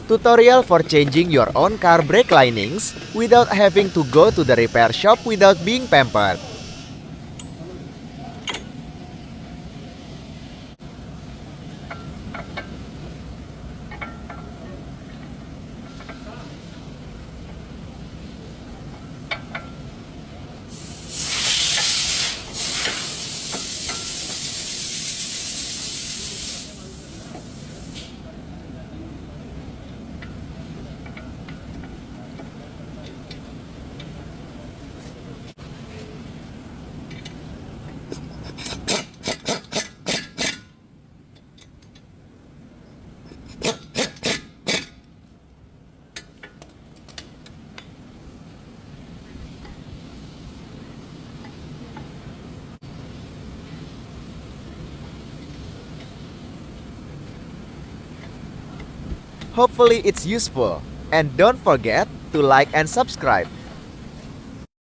Tutorial for changing your own car brake linings without having to go to the repair shop without being pampered. Hopefully it's useful. And don't forget to like and subscribe.